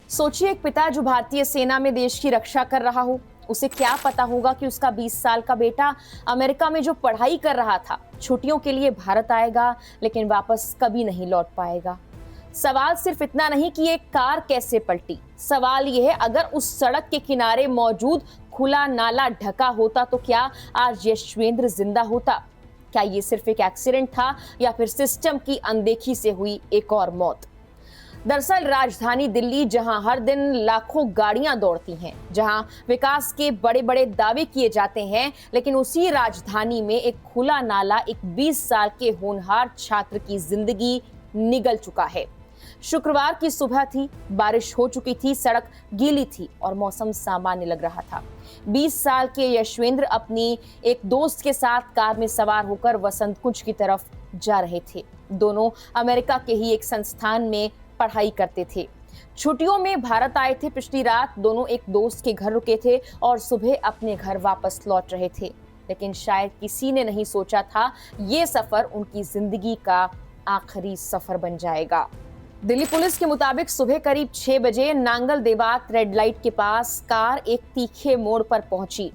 सोचिए, एक पिता जो भारतीय सेना में देश की रक्षा कर रहा हो, उसे क्या पता होगा कि उसका 20 साल का बेटा अमेरिका में जो पढ़ाई कर रहा था, छुट्टियों के लिए भारत आएगा लेकिन वापस कभी नहीं लौट पाएगा। सवाल सिर्फ इतना नहीं कि एक कार कैसे पलटी, सवाल यह है अगर उस सड़क के किनारे मौजूद खुला नाला ढका होता तो क्या आज यशवेंद्र जिंदा होता? क्या ये सिर्फ एक एक्सीडेंट था या फिर सिस्टम की अनदेखी से हुई एक और मौत? दरअसल राजधानी दिल्ली, जहां हर दिन लाखों गाड़ियां दौड़ती हैं, जहां विकास के बड़े बड़े दावे किए जाते हैं, लेकिन उसी राजधानी में एक खुला नाला एक 20 साल के होनहार छात्र की जिंदगी निगल चुका है। शुक्रवार की सुबह थी, बारिश हो चुकी थी, सड़क गीली थी और मौसम सामान्य लग रहा था। 20 साल के यशवेंद्र अपनी एक दोस्त के साथ कार में सवार होकर वसंत कुंज की तरफ जा रहे थे। दोनों अमेरिका के ही एक संस्थान में पढ़ाई करते थे। छुट्टियों में भारत आए थे। पिछली रात दोनों एक दोस्त के घर रुके थे और सुबह अपने घर वापस लौट रहे थे, लेकिन शायद किसी ने नहीं सोचा था ये सफर उनकी जिंदगी का आखिरी सफर बन जाएगा। दिल्ली पुलिस के मुताबिक सुबह करीब 6 बजे नांगल देवात रेड लाइट के पास कार एक तीखे मोड़ पर पहुंची।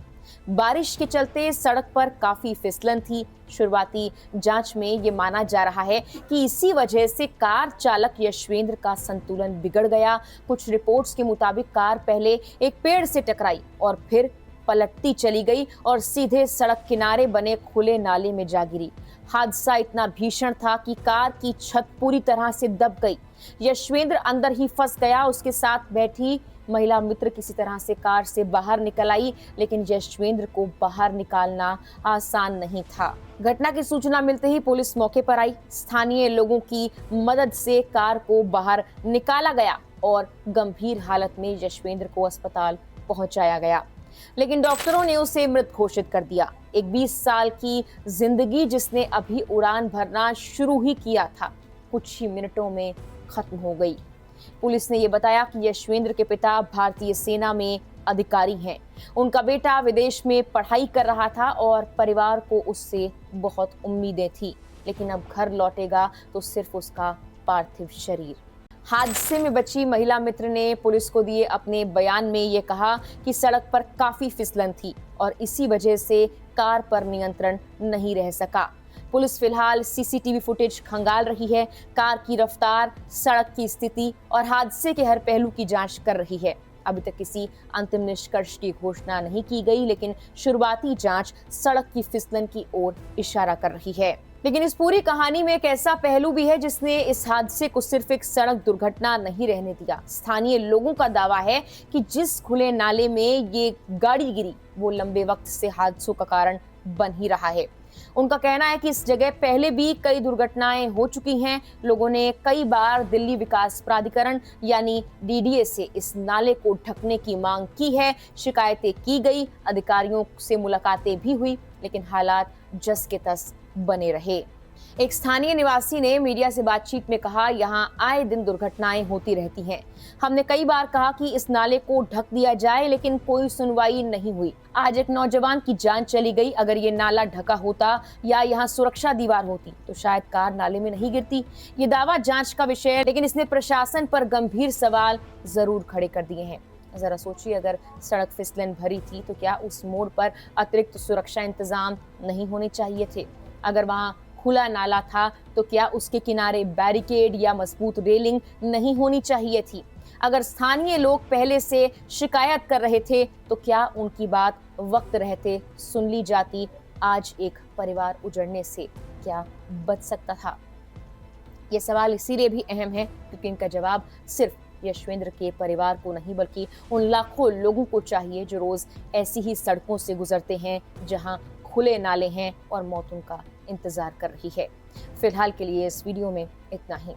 बारिश के चलते सड़क पर काफी फिसलन थी। शुरुआती जांच में ये माना जा रहा है कि इसी वजह से कार चालक यशवेंद्र का संतुलन बिगड़ गया। कुछ रिपोर्ट्स के मुताबिक कार पहले एक पेड़ से टकराई और फिर पलटती चली गई और सीधे सड़क किनारे बने खुले नाले में जा गिरी। हादसा इतना भीषण था कि कार की छत पूरी तरह से दब गई। यशवेंद्र अंदर ही फंस गया। उसके साथ बैठी महिला मित्र किसी तरह से कार से बाहर निकल आई, लेकिन यशवेंद्र को बाहर निकालना आसान नहीं था। घटना की सूचना मिलते ही पुलिस मौके पर आई। स्थानीय लोगों की मदद से कार को बाहर निकाला गया और गंभीर हालत में यशवेंद्र को अस्पताल पहुंचाया गया, लेकिन डॉक्टरों ने उसे मृत घोषित कर दिया। एक 20 साल की जिंदगी जिसने अभी उड़ान भरना शुरू ही किया था, कुछ ही मिनटों में खत्म हो गई। पुलिस ने यह बताया कि यशवेंद्र के पिता भारतीय सेना में अधिकारी हैं। उनका बेटा विदेश में पढ़ाई कर रहा था और परिवार को उससे बहुत उम्मीदें थी, लेकिन अब घर लौटेगा तो सिर्फ उसका पार्थिव शरीर। हादसे में बची महिला मित्र ने पुलिस को दिए अपने बयान में ये कहा कि सड़क पर काफी फिसलन थी और इसी वजह से कार पर नियंत्रण नहीं रह सका। पुलिस फिलहाल सीसीटीवी फुटेज खंगाल रही है, कार की रफ्तार, सड़क की स्थिति और हादसे के हर पहलू की जांच कर रही है। अभी तक किसी अंतिम निष्कर्ष की घोषणा नहीं की गई, लेकिन शुरुआती जांच सड़क की फिसलन की ओर इशारा कर रही है। लेकिन इस पूरी कहानी में एक ऐसा पहलू भी है जिसने इस हादसे को सिर्फ एक सड़क दुर्घटना नहीं रहने दिया। स्थानीय लोगों का दावा है कि जिस खुले नाले में ये गाड़ी गिरी, वो लंबे वक्त से हादसों का कारण बन ही रहा है। उनका कहना है कि इस जगह पहले भी कई दुर्घटनाएं हो चुकी हैं। लोगों ने कई बार दिल्ली विकास प्राधिकरण यानी डीडीए से इस नाले को ढकने की मांग की है, शिकायतें की गई, अधिकारियों से मुलाकातें भी हुई, लेकिन हालात जस के तस बने रहे। एक स्थानीय निवासी ने मीडिया से बातचीत में कहा, यहाँ आए दिन दुर्घटनाएं होती रहती हैं। हमने कई बार कहा कि इस नाले को ढक दिया जाए, लेकिन कोई सुनवाई नहीं हुई। आज एक नौजवान की जान चली गई। अगर ये नाला ढका होता या यहाँ सुरक्षा दीवार होती तो शायद कार नाले में नहीं गिरती। ये दावा जांच का विषय है, लेकिन इसने प्रशासन पर गंभीर सवाल जरूर खड़े कर दिए हैं। जरा सोचिए, अगर सड़क फिसलन भरी थी तो क्या उस मोड़ पर अतिरिक्त सुरक्षा इंतजाम नहीं होने चाहिए थे? अगर वहाँ खुला नाला था तो क्या उसके किनारे बैरिकेड या मजबूत रेलिंग नहीं होनी चाहिए थी? अगर स्थानीय लोग पहले से शिकायत कर रहे थे तो क्या उनकी बात वक्त रहते सुन ली जाती? आज एक परिवार उजड़ने से क्या बच सकता था? ये सवाल इसीलिए भी अहम है क्योंकि इनका जवाब सिर्फ यशवेंद्र के परिवार को नहीं, बल्कि उन लाखों लोगों को चाहिए जो रोज ऐसी ही सड़कों से गुजरते हैं जहां खुले नाले हैं और मौत उनका इंतजार कर रही है। फिलहाल के लिए इस वीडियो में इतना ही।